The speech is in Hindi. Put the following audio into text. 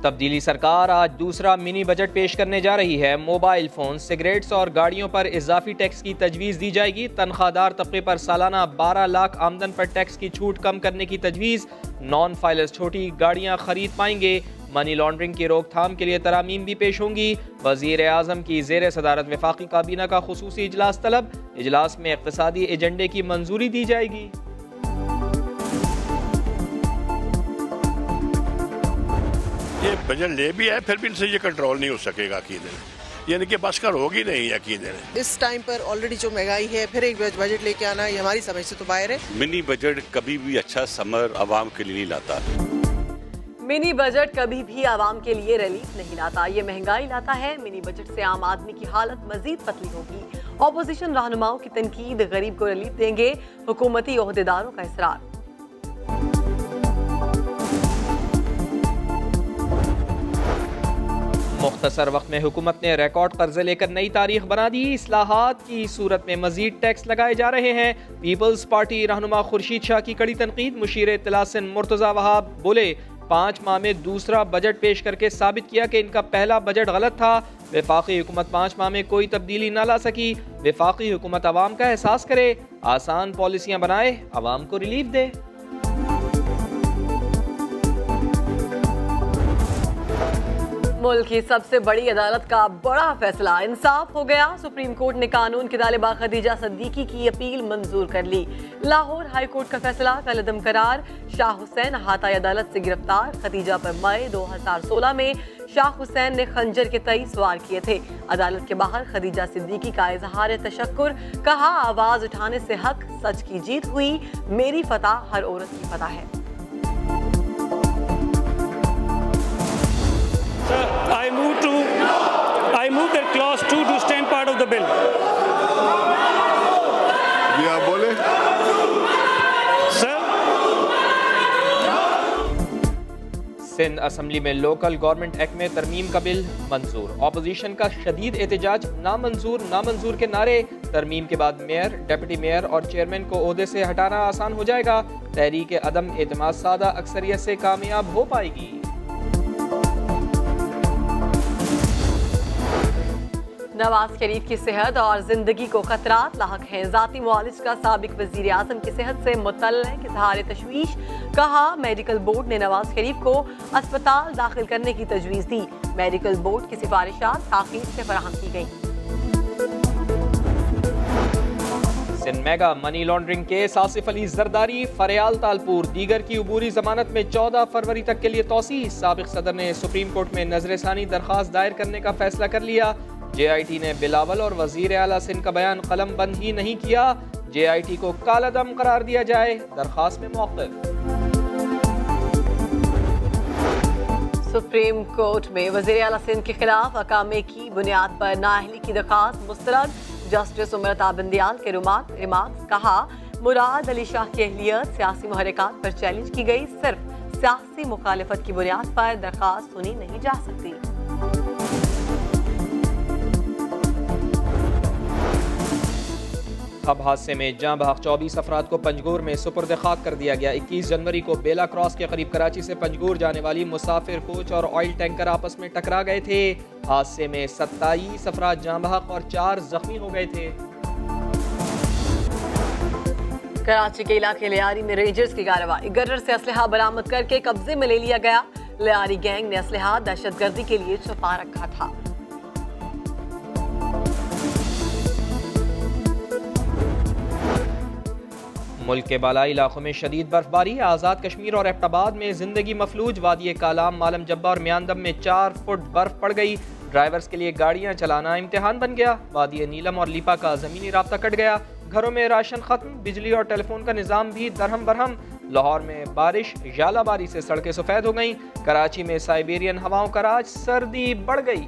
तब्दीली सरकार आज दूसरा मिनी बजट पेश करने जा रही है। मोबाइल फोन, सिगरेट्स और गाड़ियों पर इजाफी टैक्स की तजवीज़ दी जाएगी। तनख्वाहदार तबके पर सालाना 12 लाख आमदन पर टैक्स की छूट कम करने की तजवीज़। नॉन फाइलर्स छोटी गाड़ियाँ खरीद पाएंगे। मनी लॉन्ड्रिंग की रोकथाम के लिए तरामीम भी पेश होंगी। वज़ीर आज़म की ज़ेर सदारत वफाकी काबीना का खुसूसी इजलास तलब। इजलास में इक़्तिसादी एजेंडे की मंजूरी दी जाएगी। ये बजट ले भी है, फिर भी इनसे ये कंट्रोल नहीं हो सकेगा यकीन है, यानी कि बस कर होगी नहीं यकीन है। इस टाइम पर ऑलरेडी जो महंगाई है, फिर एक बजट लेके आना ये हमारी समझ से तो बाहर है। मिनी बजट कभी भी अच्छा समर आवाम के लिए नहीं लाता। मिनी बजट कभी भी आवाम के लिए रिलीफ नहीं लाता, ये महंगाई लाता है। मिनी बजट से आम आदमी की हालत मजीद पतली होगी। ऑपोजिशन रहनुमाओं की तनकीद, गरीब को रिलीफ देंगे हुकूमती ओहदेदारों का इसरार। मुख्तसर वक्त में हुकूमत ने रिकॉर्ड कर्जे लेकर नई तारीख बना दी। इस्लाहात की सूरत में मजीद टैक्स लगाए जा रहे हैं। पीपल्स पार्टी रहनुमा खुर्शीद शाह की कड़ी तनकीद। मुशीर इत्तला सिंध मुर्तज़ा वहाब बोले, 5 माह में दूसरा बजट पेश करके साबित किया कि इनका पहला बजट गलत था। वफाकी हुकूमत 5 माह में कोई तब्दीली न ला सकी। वफाकी हुकूमत आवाम का एहसास करे, आसान पॉलिसियाँ बनाए, आवाम को रिलीफ दे। मुल्क की सबसे बड़ी अदालत का बड़ा फैसला, इंसाफ हो गया। सुप्रीम कोर्ट ने कानून की तालिबा खदीजा सिद्दीकी की अपील मंजूर कर ली। लाहौर हाई कोर्ट का फैसला कलअदम करार। शाह हुसैन अहाताई अदालत से गिरफ्तार। खदीजा पर मई 2016 में शाह हुसैन ने खंजर के 23 वार किए थे। अदालत के बाहर खदीजा सिद्दीकी का इजहार तशक्कुर, कहा आवाज उठाने से हक, सच की जीत हुई, मेरी फतह हर औरत की फतह है। I move that clause 2 to stand part of the bill. बोले Sir. सिंध असम्बली में लोकल गवर्नमेंट एक्ट में तरमीम का बिल मंजूर। ऑपोजिशन का शदीद एहतजाज, नामंजूर के नारे। तरमीम के बाद मेयर, डिप्टी मेयर और चेयरमैन को ओहदे से हटाना आसान हो जाएगा। तहरीक अदम एतमाद सादा अक्सरियत से कामयाब हो पाएगी। नवाज शरीफ की सेहत और जिंदगी को खतरात लाहक हैं। जाती मुआलिज का साबिक वजीर आजम की सेहत से मुतल्लिक इज़हार तशवीश, कहा मेडिकल बोर्ड ने नवाज शरीफ को अस्पताल दाखिल करने की तजवीज़ दी। मेडिकल बोर्ड की सिफारिशात ताख़ीर से फराहम की गई। Sindh mega money laundering case, Asif Ali Zardari Faryal Talpur. दीगर की उबूरी जमानत में 14 फरवरी तक के लिए तोसी। साबिक सदर ने सुप्रीम कोर्ट में नजरसानी दरख्वास्त दायर करने का फैसला कर लिया। JIT ने बिलावल और वजीर आला सिंध का बयान कलम बंद ही नहीं किया। JIT को कालादम करार दिया जाए, दरख्वास्त में मौक़िफ़। सुप्रीम कोर्ट में वजीर आला सिंध के खिलाफ अकामे की बुनियाद पर नाअहली की दरख्वास्त मुस्तरद। जस्टिस उमरता बंदियाल के रिमार्क्स, कहा मुराद अली शाह की अहलियत सियासी मुहर्रिकात पर चैलेंज की गई। सिर्फ सियासी मुखालिफत की बुनियाद पर दरख्वास्त सुनी नहीं जा सकती। अब हादसे में जाँ बहक 24 अफराद को पंजगूर में सुपुर्द खाक कर दिया गया। 21 जनवरी को बेला क्रॉस के करीब कराची से पंजगूर जाने वाली मुसाफिर कोच और ऑयल टैंकर आपस में टकरा गए थे। हादसे में 27 अफराद जाँ बहक और 4 जख्मी हो गए थे। कराची के इलाके लियारी में रेंजर्स की कार्रवाई, गटर से असलहा बरामद करके कब्जे में ले लिया गया। लियारी गैंग ने असलहा दहशतगर्दी के लिए छुपा रखा था। मुल्क के बालाई इलाकों में शदीद बर्फबारी। आज़ाद कश्मीर और एबटाबाद में जिंदगी मफलूज। वादी कालाम, मालम जब्बा और म्यांदम में 4 फुट बर्फ पड़ गई। ड्राइवर्स के लिए गाड़ियां चलाना इम्तिहान बन गया। वादी नीलम और लीपा का ज़मीनी राब्ता कट गया। घरों में राशन खत्म, बिजली और टेलीफोन का निज़ाम भी दरहम बरहम। लाहौर में बारिश, जालाबारी से सड़कें सफ़ेद हो गईं। कराची में साइबेरियन हवाओं का राज, सर्दी बढ़ गई।